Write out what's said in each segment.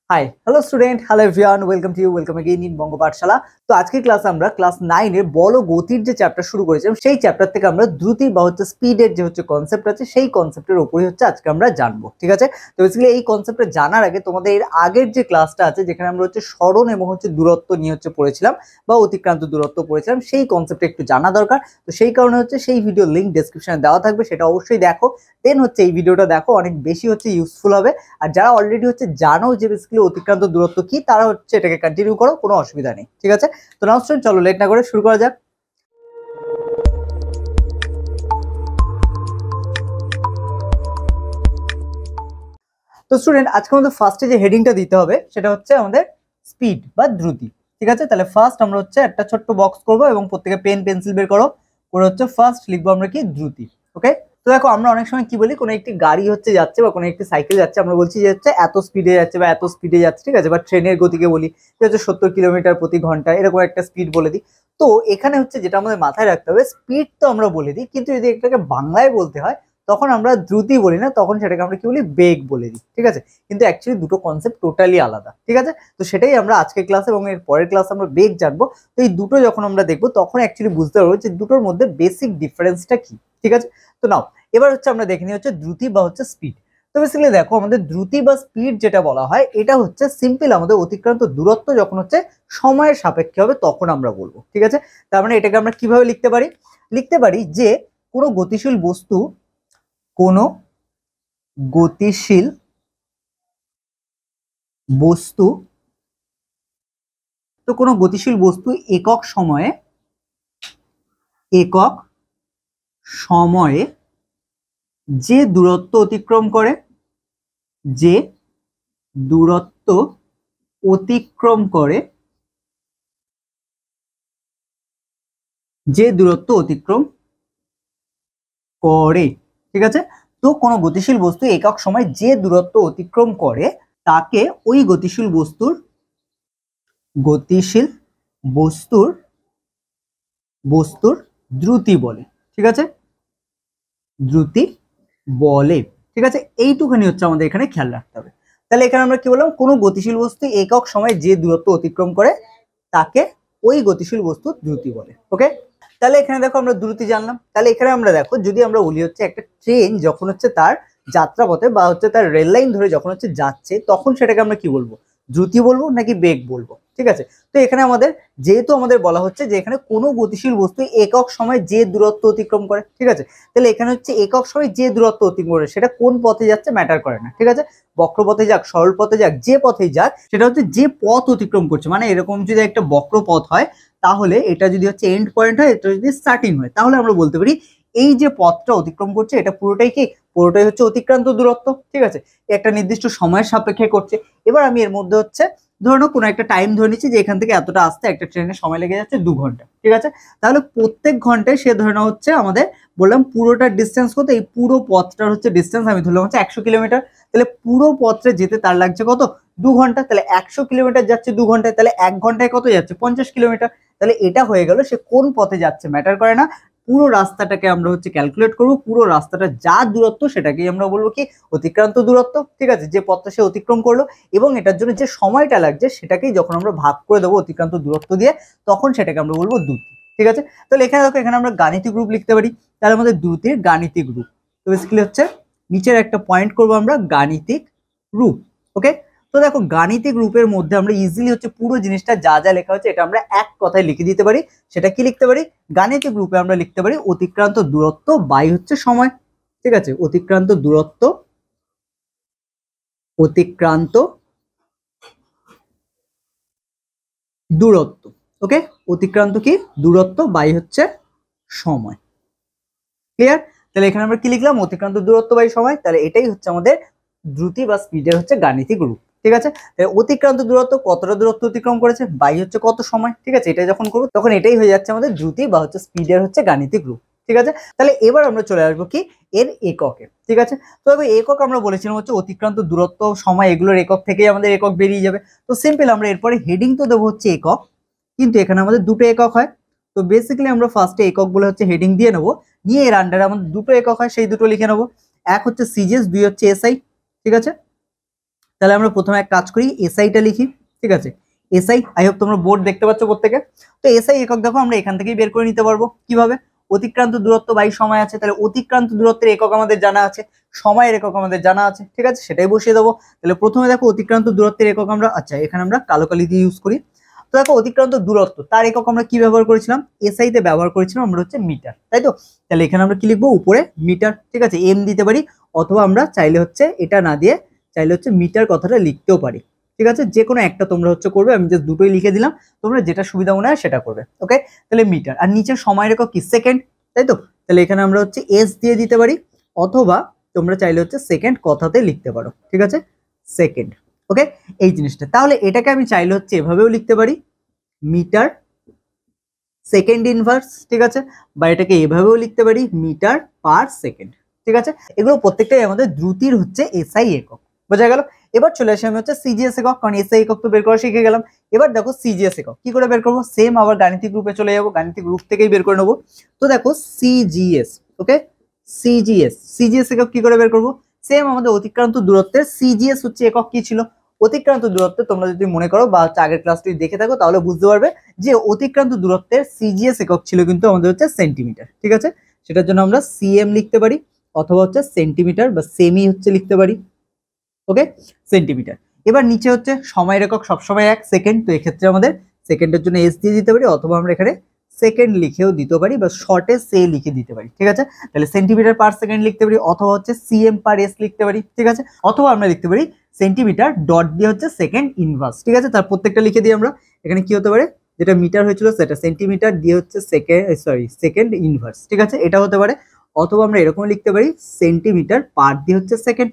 High hello student, hello everyone, welcome to you, welcome again in Banga Pathshala. তো আজকের ক্লাসে আমরা ক্লাস 9 এর বল ও গতির যে চ্যাপ্টার শুরু করেছিলাম সেই চ্যাপ্টার থেকে আমরা দ্রুতি বা স্পিডের যে কনসেপ্ট আছে সেই কনসেপ্টের উপরই আজকে আমরা জানবো। ঠিক আছে, তো বেসিক্যালি এই কনসেপ্টটা জানার আগে তোমাদের এর আগের যে ক্লাসটা আছে যেখানে আমরা সরণ এবং দূরত্ব নিয়ে পড়েছিলাম বা অতিক্রান্ত দূরত্ব পড়েছিলাম সেই কনসেপ্টটা একটু জানা দরকার। তো সেই কারণে সেই ভিডিও লিংক ডেসক্রিপশনে দেওয়া থাকবে, সেটা অবশ্যই দেখো। দেন এই ভিডিওটা দেখো, অনেক বেশি ইউজফুল হবে। আর যারা অলরেডি জানো যে বেসিক্যালি অতিক্রান্ত দূরত্ব কি, তারা এটাকে কন্টিনিউ করো, কোনো অসুবিধা নেই। ঠিক আছে, তো নাও স্টুডেন্ট চলো লেট না করে শুরু করা যাক। তো স্টুডেন্ট আজকে আমাদের ফার্স্টে যে হেডিংটা দিতে হবে সেটা আমাদের স্পিড বা দ্রুতি। ঠিক আছে, তাহলে ফার্স্ট আমরা একটা ছোট্ট বক্স করব এবং প্রত্যেকে পেন পেন্সিল বের করো, করে ফার্স্ট লিখবো আমরা কি দ্রুতি। ওকে, তো দেখো আমরা অনেক সময় কি বলি, কোনো একটি গাড়ি যাচ্ছে বা কোনো একটি সাইকেল যাচ্ছে, আমরা বলছি যে এত স্পিডে যাচ্ছে বা এত স্পিডে যাচ্ছে। ঠিক আছে, বা ট্রেনের গতিকে বলি যে 70 কিলোমিটার প্রতি ঘন্টা, এরকম একটা স্পিড বলে দিই। তো এখানে যেটা আমাদের মাথায় রাখতে হবে, স্পিড তো আমরা বলে দিই, কিন্তু যদি এটাকে বাংলায় বলতে হয় তখন আমরা দ্রুতি বলি না, তখন সেটাকে আমরা কি বলি, বেগ বলে দিই। ঠিক আছে, কিন্তু অ্যাকচুয়ালি দুটো কনসেপ্ট টোটালি আলাদা। ঠিক আছে, তো সেটাই আমরা আজকের ক্লাসে এবং এর পরের ক্লাসে আমরা বেগ জানবো। তো এই দুটো যখন আমরা দেখবো তখন অ্যাকচুয়ালি বুঝতে পারবো যে দুটোর মধ্যে বেসিক ডিফারেন্সটা কি। ঠিক আছে, তো নাও এবার আমরা দেখে নিই দ্রুতি বা স্পিড। তো বেসিক্যালি দেখো, আমাদের দ্রুতি বা স্পিড যেটা বলা হয় এটা সিম্পল আমাদের অতিক্রান্ত দূরত্ব যখন সময়ের সাপেক্ষে হবে তখন আমরা বলবো। ঠিক আছে, তার মানে এটাকে আমরা কিভাবে লিখতে পারি যে কোনো গতিশীল বস্তু তো কোনো গতিশীল বস্তু একক সময়ে যে দূরত্ব অতিক্রম করে ঠিক আছে, তো কোনো গতিশীল বস্তু একক সময় যে দূরত্ব অতিক্রম করে তাকে ওই গতিশীল বস্তুর দ্রুতি বলে। ঠিক আছে, দ্রুতি বলে। ঠিক আছে, এইটুখানি আমাদের এখানে খেয়াল রাখতে হবে। তাহলে এখানে আমরা কি বললাম, কোনো গতিশীল বস্তু একক সময় যে দূরত্ব অতিক্রম করে তাকে ওই গতিশীল বস্তুর দ্রুতি বলে। ওকে, তাহলে এখানে দেখো আমরা দ্রুতি জানলাম। তাহলে এখানে আমরা দেখো, যদি আমরা বলি একটা ট্রেন যখন তার যাত্রাপথে বা তার রেল লাইন ধরে যখন যাচ্ছে, তখন সেটাকে আমরা কি বলবো, দ্রুতি বলবো নাকি বেগ বলবো? ঠিক আছে, তো এখানে যেহেতু আমাদের বলা হচ্ছে যে এখানে কোনো গতিশীল বস্তু একক সময় যে দূরত্ব অতিক্রম করে। ঠিক আছে, তাহলে এখানে একক সময় যে দূরত্ব অতিক্রম করে সেটা কোন পথে যাচ্ছে ম্যাটার করে না। ঠিক আছে, বক্র পথে যাক, সরল পথে যাক, যে পথেই যাক, সেটা যে পথ অতিক্রম করছে। মানে এরকম যদি একটা বক্র পথ হয়, তাহলে এটা যদি এন্ড পয়েন্ট হয়, এটা যদি স্টার্টিং হয়, তাহলে আমরা বলতে পারি এই যে পথটা অতিক্রম করছে এটা পুরোটাই অতিক্রান্ত দূরত্ব। ঠিক আছে, একটা নির্দিষ্ট সময়ের সাপেক্ষে করছে। এবার আমি এর মধ্যে ধরো কোনো একটা টাইম ধরে নিচ্ছি যে এখান থেকে এতটা আসতে একটা ট্রেনের সময় লেগে যাচ্ছে 2 ঘন্টা। ঠিক আছে, তাহলে প্রত্যেক ঘন্টায় সে ধরে নেওয়া আমাদের বললাম পুরোটার ডিস্টেন্স কত, এই পুরো পথটার ডিস্টেন্স আমি ধরলাম 100 কিলোমিটার। তাহলে পুরো পথটা যেতে তার লাগছে কত, 2 ঘন্টা। তাহলে 100 কিলোমিটার যাচ্ছে 2 ঘন্টায়, তাহলে 1 ঘন্টায় কত যাচ্ছে, 50 কিলোমিটার। তাহলে এটা হয়ে গেল সে কোন পথে যাচ্ছে ম্যাটার করে না, পুরো রাস্তাটাকে আমরা ক্যালকুলেট করব, পুরো রাস্তাটা যা দূরত্ব সেটাকেই আমরা বলবো কি, অতিক্রান্ত দূরত্ব। ঠিক আছে, যে পথটা সে অতিক্রম করলো এবং এটার জন্য যে সময়টা লাগছে সেটাকেই যখন আমরা ভাগ করে দেবো অতিক্রান্ত দূরত্ব দিয়ে, তখন সেটাকে আমরা বলবো দ্রুতি। ঠিক আছে, তাহলে এখানে দেখো, এখানে আমরা গাণিতিক রূপ লিখতে পারি। তাহলে আমাদের দ্রুতির গাণিতিক রূপ, তো বেসিক্যালি নিচের একটা পয়েন্ট করবো আমরা গাণিতিক রূপ। ওকে, তো দেখো গাণিতিক রূপের মধ্যে আমরা ইজিলি পুরো জিনিসটা যা যা লেখা হচ্ছে এটা আমরা এক কথায় লিখে দিতে পারি। সেটা কি লিখতে পারি, গাণিতিক রূপে আমরা লিখতে পারি অতিক্রান্ত দূরত্ব বাই সময়। ঠিক আছে, অতিক্রান্ত দূরত্ব ওকে, অতিক্রান্ত কি দূরত্ব বাই সময়। ক্লিয়ার? তাহলে এখানে আমরা কি লিখলাম, অতিক্রান্ত দূরত্ব বাই সময়। তাহলে এটাই আমাদের দ্রুতি বা স্পিডের গাণিতিক রূপ। ঠিক আছে, অতিক্রান্ত দূরত্ব কতটা দূরত্ব অতিক্রম করেছে বাই কত সময়। ঠিক আছে, এটা যখন করবো তখন এটাই হয়ে যাচ্ছে আমাদের দ্রুতি বা স্পিডের গাণিতিক রূপ। ঠিক আছে, তাহলে এবার আমরা চলে আসবো কি এর এককে। ঠিক আছে, তো একক আমরা বলেছিলাম অতিক্রান্ত দূরত্ব, সময়, এগুলোর একক থেকেই আমাদের একক বেরিয়ে যাবে। তো সিম্পল আমরা এরপরে হেডিং তো দেবো একক, কিন্তু এখানে আমাদের দুটো একক হয়। তো বেসিক্যালি আমরা ফার্স্টে একক বলে হেডিং দিয়ে নেবো, নিয়ে এর আন্ডারে আমাদের দুটো একক হয়, সেই দুটো লিখে নেবো। এক সিজিএস, দুই এসআই। ঠিক আছে, তাহলে আমরা প্রথমে এক কাজ করি, এসআইটা লিখি। ঠিক আছে, এসআই, আই হোপ তোমরা বোর্ড দেখতে পাচ্ছ প্রত্যেকে। তো এসআই একক দেখো আমরা এখান থেকেই বের করে নিতে পারবো। কিভাবে? অতিক্রান্ত দূরত্ব বাই সময় আছে, তাহলে অতিক্রান্ত দূরত্বের একক আমাদের জানা আছে, সময়ের একক আমাদের জানা আছে। ঠিক আছে, সেটাই বসিয়ে দেবো। তাহলে প্রথমে দেখো অতিক্রান্ত দূরত্বের একক আমরা, আচ্ছা এখানে আমরা কালো কালি দিয়ে ইউজ করি। তো দেখো অতিক্রান্ত দূরত্ব তার একক আমরা কি ব্যবহার করেছিলাম? এসআই তে ব্যবহার করেছিলাম আমরা হচ্ছে মিটার, তাই তো? তাহলে এখানে আমরা কি লিখবো? উপরে মিটার। ঠিক আছে, এম দিতে পারি, অথবা আমরা চাইলে হচ্ছে এটা না দিয়ে চাইলে হচ্ছে মিটার কথাটা লিখতেও পারি। ঠিক আছে, যে কোনো একটা তোমরা হচ্ছে করবে, আমি জাস্ট দুটোই লিখে দিলাম, তোমরা যেটা সুবিধা মনে হয় সেটা করবে। ওকে, তাহলে মিটার। আর নিচে সময়ের একক কি? সেকেন্ড, তাই তো? তাহলে এখানে আমরা হচ্ছে এস দিয়ে দিতে পারি, অথবা তোমরা চাইলে হচ্ছে সেকেন্ড কথাতে লিখতে পারো। ঠিক আছে, সেকেন্ড। ওকে, এই জিনিসটা, তাহলে এটাকে আমি চাইলে হচ্ছে এভাবেও লিখতে পারি, মিটার সেকেন্ড ইনভার্স। ঠিক আছে, বা এটাকে এভাবেও লিখতে পারি, মিটার পার সেকেন্ড। ঠিক আছে, এগুলো প্রত্যেকটাই আমাদের দ্রুতির হচ্ছে এসআই একক। বোঝা গেল? এবার চলে আসি আমি হচ্ছে সিজিএস একক, কারণ এসআই একক তো বের করা শিখে গেলাম। এবার দেখো সিজিএস একক কি করে বের করবো? সেম আবার গাণিতিক রূপে চলে যাবো, গাণিতিক রূপ থেকেই বের করে নেবো। তো দেখো সিজিএস, ওকে, সিজিএস একক কি করে বের করবো? সেম আমাদের অতিক্রান্ত দূরত্বের সিজিএস হচ্ছে একক কি ছিল? অতিক্রান্ত দূরত্ব তোমরা যদি মনে করো বা আগের ক্লাসটি দেখে থাকো তাহলে বুঝতে পারবে যে অতিক্রান্ত দূরত্বের সিজিএস একক ছিল কিন্তু আমাদের হচ্ছে সেন্টিমিটার। ঠিক আছে, সেটার জন্য আমরা সিএম লিখতে পারি, অথবা হচ্ছে সেন্টিমিটার বা সেমি হচ্ছে লিখতে পারি। ওকে, সেন্টিমিটার। এবার নিচে হচ্ছে সময়ের একক সবসময় 1 সেকেন্ড, তো এক্ষেত্রে আমাদের সেকেন্ডের জন্য এস দিয়ে দিতে পারি, অথবা আমরা এখানে সেকেন্ড লিখেও দিতে পারি, বা শর্টে সে লিখে দিতে পারি। ঠিক আছে, তাহলে সেন্টিমিটার পার সেকেন্ড লিখতে পারি, অথবা হচ্ছে সিএম পার এস লিখতে পারি। ঠিক আছে, অথবা আমরা লিখতে পারি সেন্টিমিটার ডট দিয়ে হচ্ছে সেকেন্ড ইনভার্স। ঠিক আছে, তার প্রত্যেকটা লিখে দিই আমরা। এখানে কি হতে পারে? যেটা মিটার হয়েছিল সেটা সেন্টিমিটার দিয়ে হচ্ছে সেকেন্ড ইনভার্স। ঠিক আছে, এটা হতে পারে, অথবা আমরা এরকম লিখতে পারি সেন্টিমিটার পার দিয়ে হচ্ছে সেকেন্ড।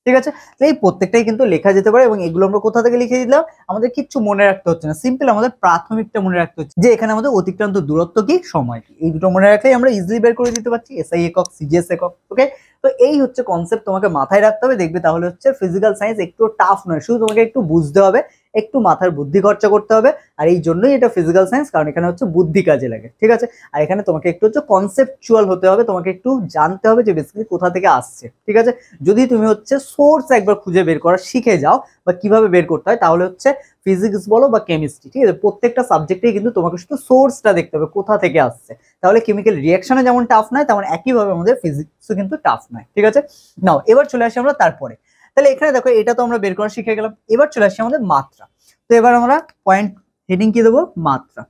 ঠিক আছে, এই প্রত্যেকটাই কিন্তু লেখা যেতে পারে, এবং এগুলো আমরা কোথা থেকে লিখে দিলাম? আমাদের কিচ্ছু মনে রাখতে হচ্ছে না, সিম্পল আমাদের প্রাথমিকটা মনে রাখতে হচ্ছে, যে এখানে আমাদের অতিক্রান্ত দূরত্ব কি, সময় কি, এই দুটো মনে রাখলেই আমরা ইজিলি বের করে দিতে পারছি এসআই একক, সিজিএস একক। ওকে, তো এই হচ্ছে কনসেপ্ট, তোমাকে মাথায় রাখতে হবে, দেখবে তাহলে হচ্ছে ফিজিক্যাল সায়েন্স একটু টাফ নয়, শুধু তোমাকে একটু বুঝতে হবে, একটু মাথার বুদ্ধি খরচা করতে হবে। আর এই জন্যই এটা ফিজিক্যাল সায়েন্স, কারণ এখানে হচ্ছে বুদ্ধি কাজে লাগে। ঠিক আছে, আর এখানে তোমাকে একটু হচ্ছে কনসেপচুয়াল হতে হবে, তোমাকে একটু জানতে হবে যে বেসিক্যালি কোথা থেকে আসছে। ঠিক আছে, যদি তুমি হচ্ছে সোর্স একবার খুঁজে বের করা শিখে যাও, বা কিভাবে বের করতে হয়, তাহলে হচ্ছে ফিজিক্স বলো বা কেমিস্ট্রি, ঠিক আছে, প্রত্যেকটা সাবজেক্টেই কিন্তু তোমাকে শুধু সোর্সটা দেখতে হবে কোথা থেকে আসছে। তাহলে কেমিক্যাল রিয়াকশনে যেমন টাফ নয়, তেমন একইভাবে আমাদের ফিজিক্সও কিন্তু টাফ নয়। ঠিক আছে, নাও এবার চলে আসি আমরা তারপরে। তাহলে এখানে দেখো এটা তো আমরা বের করা শিখে গেলাম, এবার চলে আসি আমাদের মাত্রা। তো এবার আমরা পয়েন্ট হেডিং কি দেবো? মাত্রা।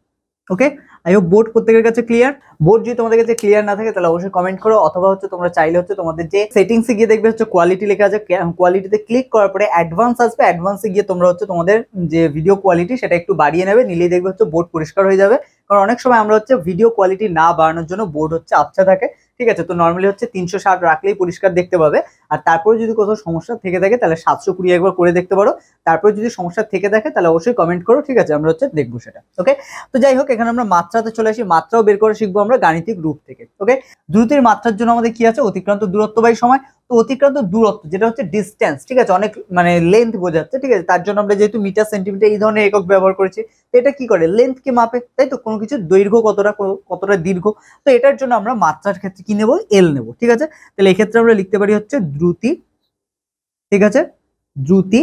ওকে, আই হোপ বোর্ড প্রত্যেকের কাছে ক্লিয়ার। বোর্ড যদি তোমাদের কাছে ক্লিয়ার না থাকে তাহলে অবশ্যই কমেন্ট করো, অথবা হচ্ছে তোমরা চাইলে হচ্ছে তোমাদের যে সেটিংসে গিয়ে দেখবে হচ্ছে কোয়ালিটি লেখা আছে, কোয়ালিটিতে ক্লিক করার পরে অ্যাডভান্স আসবে, অ্যাডভান্সে গিয়ে তোমরা হচ্ছে তোমাদের যে ভিডিও কোয়ালিটি সেটা একটু বাড়িয়ে নেবে, নিলেই দেখবে হচ্ছে বোর্ড পরিষ্কার হয়ে যাবে। কারণ অনেক সময় আমরা হচ্ছে ভিডিও কোয়ালিটি না বাড়ানোর জন্য বোর্ড হচ্ছে আবছা থাকে। ঠিক আছে, তো নর্মালি হচ্ছে 360 রাখলেই পরিষ্কার দেখতে পাবে। আর তারপরে যদি কোথাও সমস্যা থেকে থাকে তাহলে 720 একবার করে দেখতে পারো। তারপরে যদি সমস্যা থেকে থাকে তাহলে অবশ্যই কমেন্ট করো, ঠিক আছে, আমরা হচ্ছে দেখবো সেটা। ওকে, তো যাই হোক, এখানে আমরা মাত্রাতে চলে আসি, মাত্রাও বের করে শিখবো আমরা গাণিতিক রূপ থেকে। ওকে, দ্রুতির মাত্রার জন্য আমাদের কি আছে? অতিক্রান্ত দূরত্ব বাই সময়। তো অতিক্রান্ত দূরত্ব যেটা হচ্ছে ডিস্টেন্স, ঠিক আছে, অনেক মানে লেন্থ বোঝাচ্ছে। ঠিক আছে, তার জন্য আমরা যেহেতু মিটার সেন্টিমিটার এই ধরনের একক ব্যবহার করেছি, তো এটা কি করে? লেন্থকে মাপে, তাই তো, কোনো কিছু দৈর্ঘ্য কতটা কতটা দীর্ঘ। তো এটার জন্য আমরা মাত্রার ক্ষেত্রে কি নেব? এল নেব। ঠিক আছে, তাহলে এক্ষেত্রে আমরা লিখতে পারি হচ্ছে দ্রুতি। ঠিক আছে, দ্রুতি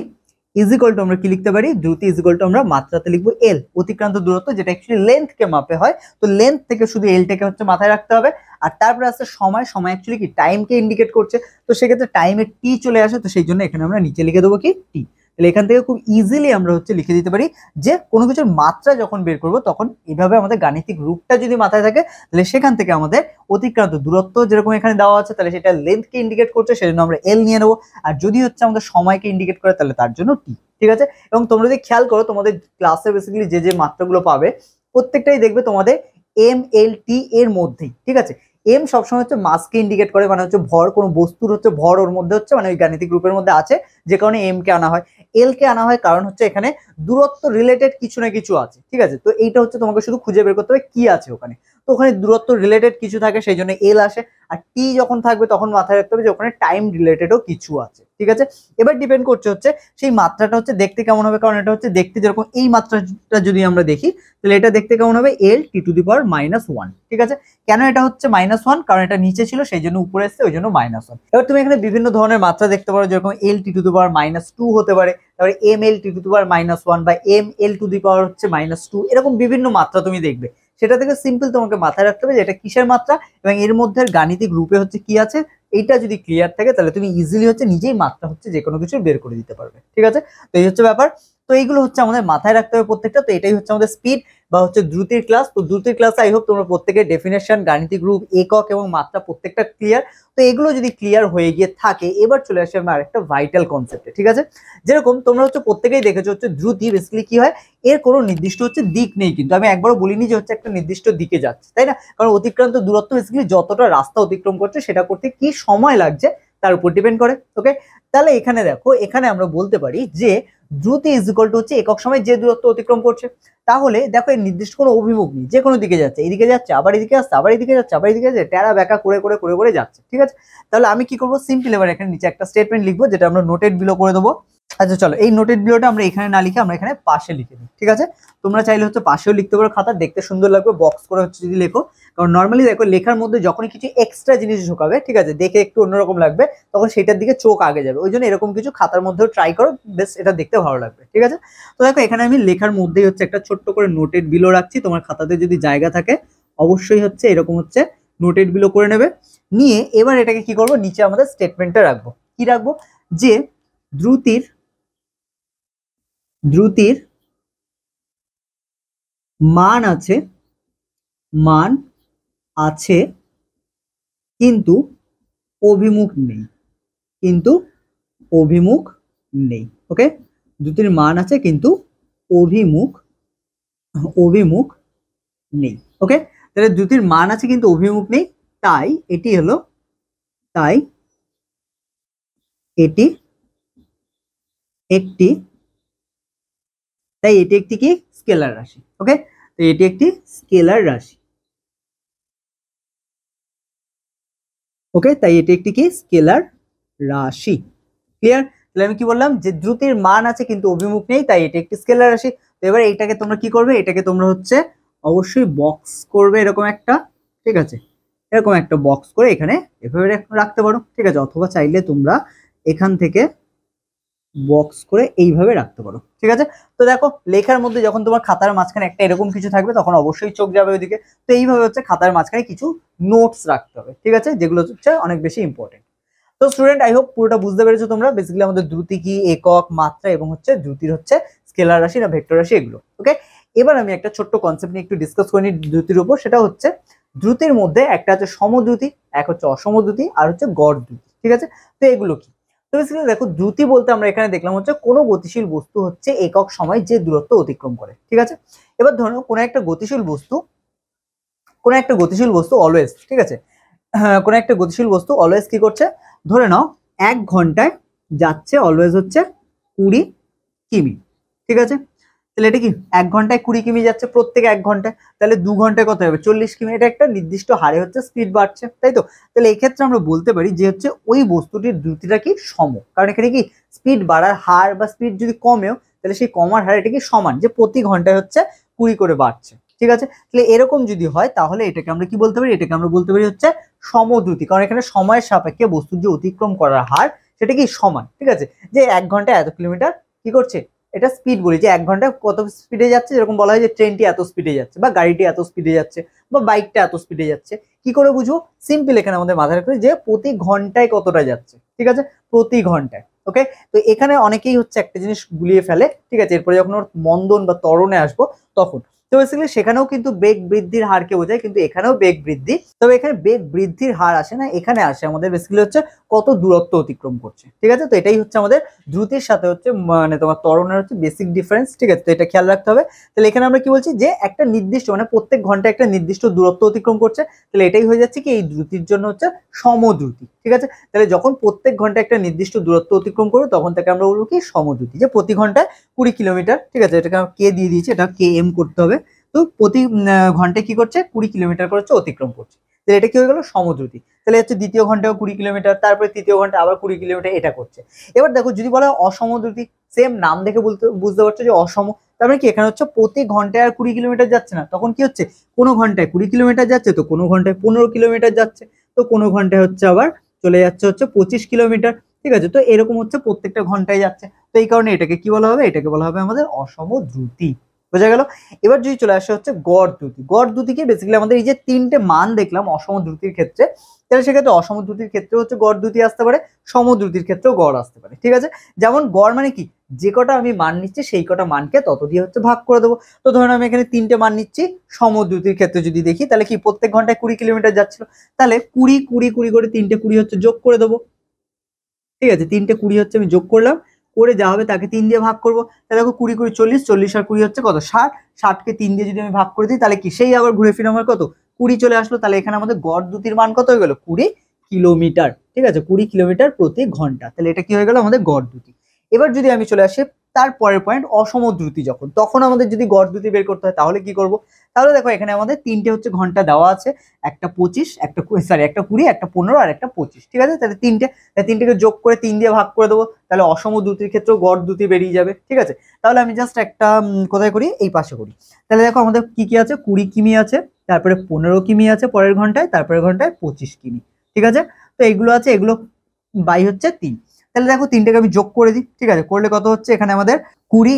ইজ ইকুয়াল টু আমরা কি লিখতে পারি? দ্রুতি ইজ ইকুয়াল টু আমরা মাত্রাতে লিখবো এল, অতিক্রান্ত দূরত্ব, যেটা অ্যাকচুয়ালি লেন্থ কে মাপে হয়। তো লেন্থ থেকে শুধু এলটাকে হচ্ছে মাথায় রাখতে হবে। আর তারপরে আসছে সময়, সময় অ্যাকচুয়ালি কি টাইমকে ইন্ডিকেট করছে, তো সেক্ষেত্রে টাইমের টি চলে আসে, তো সেই জন্য এখানে আমরা নিচে লিখে দেবো কি? টি। তাহলে এখান থেকে খুব ইজিলি আমরা হচ্ছে লিখে দিতে পারি যে কোনো কিছুর মাত্রা যখন বের করবো তখন এইভাবে আমাদের গাণিতিক রূপটা যদি মাথায় থাকে, তাহলে সেখান থেকে আমাদের অতিক্রান্ত দূরত্ব যেরকম এখানে দেওয়া আছে তাহলে সেটা লেন্থকে ইন্ডিকেট করছে, সেজন্য আমরা এল নিয়ে নেবো। আর যদি হচ্ছে আমাদের সময়কে ইন্ডিকেট করে তাহলে তার জন্য টি। ঠিক আছে, এবং তোমরা যদি খেয়াল করো তোমাদের ক্লাসে বেসিক্যালি যে যে মাত্রাগুলো পাবে প্রত্যেকটাই দেখবে তোমাদের এম এল টি এর মধ্যেই। ঠিক আছে, এম সবসময় হচ্ছে মাসকে ইন্ডিকেট করে, মানে হচ্ছে ভর, কোনো বস্তুর হচ্ছে ভর ওর মধ্যে হচ্ছে মানে ওই গাণিতিক গ্রুপের মধ্যে আছে, যে কারণে এম কে আনা হয়। এল কে আনা হয় কারণ হচ্ছে এখানে দূরত্ব রিলেটেড কিছু না কিছু আছে। ঠিক আছে, তো এইটা হচ্ছে তোমাকে শুধু খুঁজে বের করতে হবে কি আছে ওখানে। তো ওখানে দূরত্ব রিলেটেড কিছু থাকে সেই জন্য এল আসে। আর টি যখন থাকবে তখন মাথায় রাখতে হবে যে ওখানে টাইম রিলেটেডও কিছু আছে, ঠিক আছে। এবার ডিপেন্ড করছে হচ্ছে সেই মাত্রাটা হচ্ছে দেখতে কেমন হবে, কারণ এটা হচ্ছে দেখতে যেরকম এই মাত্রাটা যদি আমরা দেখি তাহলে এটা দেখতে কেমন হবে, এল টি টু দি পাওয়ার -1, ঠিক আছে। কেন এটা হচ্ছে -1, কারণ এটা নিচে ছিল সেই জন্য উপরে এসছে ওই জন্য -1। এবার তুমি এখানে বিভিন্ন ধরনের মাত্রা দেখতে পারো, যেরকম এল টি টু দি পাওয়ার -2 হতে পারে, তারপরে M L T to the পাওয়ার -1 বা এম এল টু দি পাওয়ার হচ্ছে -2, এরকম বিভিন্ন মাত্রা তুমি দেখবে। সেটা থেকে সিম্পল তোমাকে মাথায় রাখতে হবে যে এটা কিসের মাত্রা এবং এর মধ্যে গাণিতিক রূপে হচ্ছে কি আছে। এইটা যদি ক্লিয়ার থাকে তাহলে তুমি ইজিলি হচ্ছে নিজেই মাত্রা হচ্ছে যে কোনো কিছু বের করে দিতে পারবে, ঠিক আছে। তো এই হচ্ছে ব্যাপার। তো এইগুলো হচ্ছে আমাদের মাথায় রাখতে হবে প্রত্যেকটা। তো এটাই হচ্ছে আমাদের স্পিড বা হচ্ছে দ্রুতির ক্লাস। তো দ্রুতির ক্লাসে আই হোপ তোমরা প্রত্যেকের ডেফিনেশন, গাণিতিক রূপ, একক এবং মাত্রা প্রত্যেকটা ক্লিয়ার। তো এগুলো যদি ক্লিয়ার হয়ে গিয়ে থাকে, এবার চলে আসে আমরা আরেকটা ভাইটাল কনসেপ্টে, ঠিক আছে। যেরকম তোমরা হচ্ছে প্রত্যেকেই দেখেছো হচ্ছে দ্রুতি বেসিক্যালি কি হয়, এর কোনো নির্দিষ্ট হচ্ছে দিক নেই, কিন্তু আমি একবারও বলিনি যে হচ্ছে একটা নির্দিষ্ট দিকে যাচ্ছে, তাই না। কারণ অতিক্রান্ত দূরত্ব বেসিক্যালি যতটা রাস্তা অতিক্রম করছে সেটা করতে কি সময় লাগছে তার উপর ডিপেন্ড করে, ওকে। তাহলে এখানে দেখো, এখানে আমরা বলতে পারি যে দ্রুতি ইজ ইকুয়াল টু হচ্ছে একক সময় যে দূরত্ব অতিক্রম করছে। তাহলে দেখো এর নির্দিষ্ট কোনো অভিমুখ নেই, যে কোনো দিকে যাচ্ছে, এদিকে যাচ্ছে আবার এদিকে আসছে, আবার এদিকে যাচ্ছে আবার এদিকে যাচ্ছে, টেরা ব্যাকা করে করে করে করে যাচ্ছে, ঠিক আছে। তাহলে আমি কি করবো, সিম্পল এবার এখানে নিচে একটা স্টেটমেন্ট লিখবো যেটা আমরা নোটেড বিলো করে দেবো। আচ্ছা চলো, এই নোটেড বিলোটা আমরা এখানে না লিখে আমরা এখানে পাশে লিখে দিই, ঠিক আছে। তোমরা চাইলে হচ্ছে পাশেও লিখতে পারো, খাতা দেখতে সুন্দর লাগবে বক্স করে হচ্ছে যদি লেখো। কারণ নর্মালি দেখো লেখার মধ্যে যখনই কিছু এক্সট্রা জিনিস ঢোকাবে, ঠিক আছে, দেখে একটু অন্যরকম লাগবে, তখন সেটার দিকে চোখ আগে যাবে। ওই জন্য এরকম কিছু খাতার মধ্যেও ট্রাই করো, বেশ এটা দেখতে ভালো লাগবে, ঠিক আছে। তো দেখো এখানে আমি লেখার মধ্যেই হচ্ছে একটা ছোট্ট করে নোটেড বিলো রাখছি। তোমার খাতাতে যদি জায়গা থাকে অবশ্যই হচ্ছে এরকম হচ্ছে নোটেড বিলো করে নেবে। নিয়ে এবার এটাকে কি করবো, নিচে আমাদের স্টেটমেন্টটা রাখবো। কি রাখবো, যে দ্রুতির মান আছে, মান আছে কিন্তু অভিমুখ নেই, কিন্তু অভিমুখ নেই, ওকে। দ্রুতির মান আছে কিন্তু অভিমুখ অভিমুখ নেই, ওকে। তাহলে দ্রুতির মান আছে কিন্তু অভিমুখ নেই, তাই এটি হলো, তাই এটি একটি তাই এটি একটি কি স্কেলার রাশি, ওকে। তো এটি একটি স্কেলার রাশি, ওকে। তাই এটি একটি কি স্কেলার রাশি, ক্লিয়ার। তাহলে আমি কি বললাম, যে দ্রুতির মান আছে কিন্তু অভিমুখ নেই, তাই এটি একটি স্কেলার রাশি। তো এবার এইটাকে তোমরা কি করবে, এটাকে তোমরা হচ্ছে অবশ্যই বক্স করবে এরকম একটা, ঠিক আছে। এরকম একটা বক্স করে এখানে এভাবে রাখতে পারো, ঠিক আছে। অথবা চাইলে তোমরা এখান থেকে বক্স করে এইভাবে রাখতে পারো, ঠিক আছে। তো দেখো লেখার মধ্যে যখন তোমার খাতার মাঝখানে একটা এরকম কিছু থাকবে তখন অবশ্যই চোখ যাবে ওইদিকে। তো এইভাবে হচ্ছে খাতার মাঝখানে কিছু নোটস রাখতে হবে, ঠিক আছে, যেগুলো হচ্ছে অনেক বেশি ইম্পর্টেন্ট। তো স্টুডেন্ট আই হোপ পুরোটা বুঝতে পেরেছো তোমরা, বেসিক্যালি আমাদের দ্রুতি কি, একক, মাত্রা এবং হচ্ছে দ্রুতির হচ্ছে স্কেলার রাশি না ভেক্টর রাশি, এগুলো, ওকে। এবার আমি একটা ছোট্ট কনসেপ্ট নিয়ে একটু ডিসকাস করে নিই দ্রুতির উপর। সেটা হচ্ছে দ্রুতির মধ্যে একটা হচ্ছে সমদ্রুতি, এক হচ্ছে অসমদ্রুতি, আর হচ্ছে গড় দ্রুতি, ঠিক আছে। তো এগুলো কি, তো বেসিক্যালি দেখো দ্রুতি বলতে আমরা এখানে দেখলাম হচ্ছে কোনো গতিশীল বস্তু হচ্ছে একক সময় যে দূরত্ব অতিক্রম করে, ঠিক আছে। এবার ধরো কোনো একটা গতিশীল বস্তু অলওয়েজ, ঠিক আছে, কোনো একটা গতিশীল বস্তু অলওয়েজ কি করছে, ধরে নাও 1 ঘন্টায় যাচ্ছে অলওয়েজ হচ্ছে 20 কিমি, ঠিক আছে। তাহলে এটা কি 1 ঘন্টায় 20 কিমি যাচ্ছে প্রত্যেক 1 ঘন্টায়, তাহলে 2 ঘন্টায় কত হবে 40 কিমি। এটা একটা নির্দিষ্ট হারে হচ্ছে স্পিড বাড়ছে, তাই তো। তাহলে এই ক্ষেত্রে আমরা বলতে পারি যে হচ্ছে ওই বস্তুটির দ্রুতিটা কি সম, কারণ এখানে কি স্পিড বাড়ার হার বা স্পিড যদি কমেও তাহলে সেই কমার হার এটা কি সমান, যে প্রতি ঘন্টায় হচ্ছে 20 করে বাড়ছে, ঠিক আছে। তাহলে এরকম যদি হয় তাহলে এটাকে আমরা কি বলতে পারি, এটাকে আমরা বলতে পারি হচ্ছে সমদ্রুতি, কারণ এখানে সময়ের সাপেক্ষে বস্তুর যে অতিক্রম করার হার সেটা কি সমান, ঠিক আছে। যে 1 ঘন্টায় এত কিলোমিটার কি করছে, এটা স্পিড বলি, যে 1 ঘন্টায় কত স্পিডে যাচ্ছে, যেরকম বলা হয় যে ট্রেনটি এত স্পিডে যাচ্ছে বা গাড়িটি এত স্পিডে যাচ্ছে বা বাইকটা এত স্পিডে যাচ্ছে। কি করে বুঝবো, সিম্পল এখানে আমাদের মাথায় রাখতে হবে যে প্রতি ঘন্টায় কতটা যাচ্ছে, ঠিক আছে, প্রতি ঘন্টায়, ওকে। তো এখানে অনেকেই হচ্ছে একটা জিনিস গুলিয়ে ফেলে, ঠিক আছে। এরপরে যখন ওর মন্দন বা ত্বরণে আসবো তখন, তো বেসিক্যালি সেখানেও কিন্তু বেগ বৃদ্ধির হারকে বোঝায়, কিন্তু এখানেও বেগ বৃদ্ধি, তবে এখানে বেগ বৃদ্ধির হার আসে না, এখানে আসে আমাদের বেসিক্যালি হচ্ছে কত দূরত্ব অতিক্রম করছে, ঠিক আছে। তো এটাই হচ্ছে আমাদের দ্রুতির সাথে হচ্ছে মানে তোমার ত্বরণের হচ্ছে বেসিক ডিফারেন্স, ঠিক আছে। তো এটা খেয়াল রাখতে হবে। তাহলে এখানে আমরা কি বলছি, যে একটা নির্দিষ্ট মানে প্রত্যেক ঘন্টায় একটা নির্দিষ্ট দূরত্ব অতিক্রম করছে, তাহলে এটাই হয়ে যাচ্ছে কি এই দ্রুতির জন্য হচ্ছে সমদ্রুতি, ঠিক আছে। তাহলে যখন প্রত্যেক ঘন্টায় একটা নির্দিষ্ট দূরত্ব অতিক্রম করবে তখন তাকে আমরা বলবো কি সমদ্রুতি, যে প্রতি ঘন্টায় 20 কিলোমিটার, ঠিক আছে। এটাকে কে দিয়ে দিয়েছি, এটা কে এম করতে হবে। তো বস্তু প্রতি ঘন্টায় কি করছে 20 কিলোমিটার করে অতিক্রম করছে। তাহলে এটা কি হয়ে গেল সমদ্রুতি। তাহলে হচ্ছে দ্বিতীয় ঘন্টায় 20 কিলোমিটার, তারপরে তৃতীয় ঘন্টা আবার 20 কিলোমিটার এটা করছে। এবার দেখো যদি বলা হয় অসমদ্রুতি, সেম নাম দেখে বুঝতে পারছো যে অসম, তার মানে কি এখানে হচ্ছে প্রতি ঘন্টায় আর 20 কিলোমিটার যাচ্ছে না, তখন কি হচ্ছে কোনো ঘন্টায় 20 কিলোমিটার যাচ্ছে, তো কোনো ঘন্টায় 15 কিলোমিটার যাচ্ছে, তো কোনো ঘন্টায় হচ্ছে আবার চলে যাচ্ছে হচ্ছে 25 কিলোমিটার। ঠিক আছে, তো এরকম হচ্ছে প্রত্যেকটা ঘন্টায় যাচ্ছে। তো এই কারণে এটাকে কি বলা হবে, এটাকে বলা হবে আমাদের অসমদ্রুতি। বোঝা গেল। এবার যদি চলে আসে হচ্ছে গড় দ্রুতি। গড় দ্রুতিকে বেসিক্যালি আমাদের এই যে তিনটে মান দেখলাম অসমদ্রুতির ক্ষেত্রে, তাহলে সেক্ষেত্রে অসমদ্রুতির ক্ষেত্রে হচ্ছে গড় দ্রুতি আসতে পারে, সমদ্রুতির ক্ষেত্রেও গড় আসতে পারে। ঠিক আছে, যেমন গড় মানে কি, যে কটা আমি মান নিচ্ছি সেই কটা মানকে তত দিয়ে হচ্ছে ভাগ করে দেবো। তো ধরুন আমি এখানে তিনটে মান নিচ্ছি, সমদ্রুতির ক্ষেত্রে যদি দেখি তাহলে কি প্রত্যেক ঘন্টায় 20 কিলোমিটার যাচ্ছিল, তাহলে 20 20 20 করে তিনটে 20 হচ্ছে যোগ করে দেবো। ঠিক আছে, তিনটে 20 হচ্ছে আমি যোগ করলাম, করে যা হবে তাকে 3 দিয়ে ভাগ করবো। তাহলে দেখো 20 20 40, 40 আর 20 হচ্ছে কত 60, 60কে 3 দিয়ে যদি আমি ভাগ করে দিই তাহলে কি সেই আবার ঘুরে ফিরে আমার কত 20 চলে আসলো। তাহলে এখানে আমাদের গড় দ্রুতির মান কত হয়ে গেল 20 কিলোমিটার। ঠিক আছে, 20 কিলোমিটার প্রতি ঘন্টা। তাহলে এটা কি হয়ে গেল আমাদের গড় দ্রুতি। এবার যদি আমি চলে আসি তারপরের পয়েন্ট অসমদ্রুতি, যখন তখন আমাদের যদি গড় দ্রুতি বের করতে হয় তাহলে কি করব, তাহলে দেখো এখানে আমাদের তিনটে হচ্ছে ঘন্টা দেওয়া আছে, একটা 25, একটা সরি একটা 20, একটা 15 আর একটা 25। ঠিক আছে, তাহলে তিনটেকে যোগ করে 3 দিয়ে ভাগ করে দেবো, তাহলে অসমদ্রুতির ক্ষেত্রেও গড় দ্রুতি বেরিয়ে যাবে। ঠিক আছে, তাহলে আমি জাস্ট একটা কোথায় করি, এই পাশে করি। তাহলে দেখো আমাদের কি কি আছে, 20 কিমি আছে, তারপরে 15 কিমি আছে পরের ঘন্টায়, তারপরের ঘন্টায় 25 কিমি। ঠিক আছে, তো এইগুলো আছে, এগুলো বাই হচ্ছে 3। তাহলে দেখো তিনটাকে আমি যোগ করে দিই। ঠিক আছে, করলে কত হচ্ছে এখানে আমাদের 20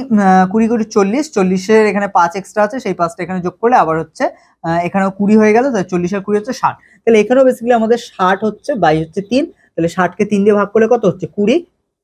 20 করে 40, 40-এর এখানে 5 এক্সট্রা আছে, সেই 5টা এখানে যোগ করলে আবার হচ্ছে এখানেও 20 হয়ে গেল, তাহলে 40 আর 20 হচ্ছে 60। তাহলে এখানেও বেসিক্যালি আমাদের 60 হচ্ছে বাই হচ্ছে 3, তাহলে 60কে 3 দিয়ে ভাগ করলে কত হচ্ছে 20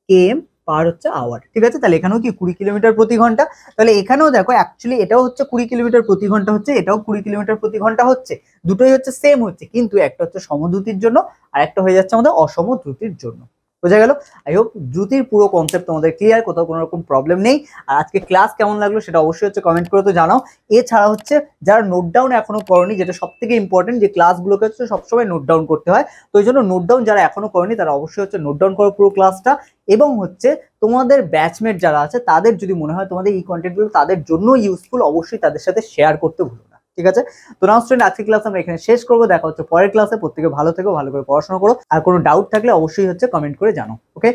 km পার হচ্ছে আওয়ার। ঠিক আছে, তাহলে এখানেও কি 20 কিলোমিটার প্রতি ঘন্টা। তাহলে এখানেও দেখো অ্যাকচুয়ালি এটাও হচ্ছে 20 কিলোমিটার প্রতি ঘন্টা হচ্ছে, এটাও 20 কিলোমিটার প্রতি ঘন্টা হচ্ছে, দুটোই হচ্ছে সেম হচ্ছে, কিন্তু একটা হচ্ছে সমদ্রুতির জন্য আর একটা হয়ে যাচ্ছে আমাদের অসমদ্রুতির জন্য। বোঝা গেল। আই হোপ দ্রুতির পুরো কনসেপ্ট তোমাদের ক্লিয়ার, কোথাও কোনো রকম প্রবলেম নেই। আর আজকে ক্লাস কেমন লাগলো সেটা অবশ্যই হচ্ছে কমেন্ট করে তো জানাও। এছাড়া হচ্ছে যারা নোট ডাউন এখনো করনি, যেটা সব থেকে ইম্পর্টেন্ট, যে ক্লাসগুলোকে হচ্ছে সবসময় নোট ডাউন করতে হয়, তো এই জন্য নোট ডাউন যারা এখনো করেনি তারা অবশ্যই হচ্ছে নোট ডাউন করো পুরো ক্লাসটা। এবং হচ্ছে তোমাদের ব্যাচমেট যারা আছে তাদের যদি মনে হয় তোমাদের এই কন্টেন্টগুলো তাদের জন্য ইউজফুল, অবশ্যই তাদের সাথে শেয়ার করতে ভুলো না। ঠিক আছে, তো নাও স্টুডেন্ট আজকের ক্লাস আমরা এখানে শেষ করবো, দেখা হচ্ছে পরের ক্লাসে। প্রত্যেকে ভালো থেকো, ভালো করে পড়াশোনা করো, আর কোনো ডাউট থাকলে অবশ্যই হচ্ছে কমেন্ট করে জানাও। ওকে।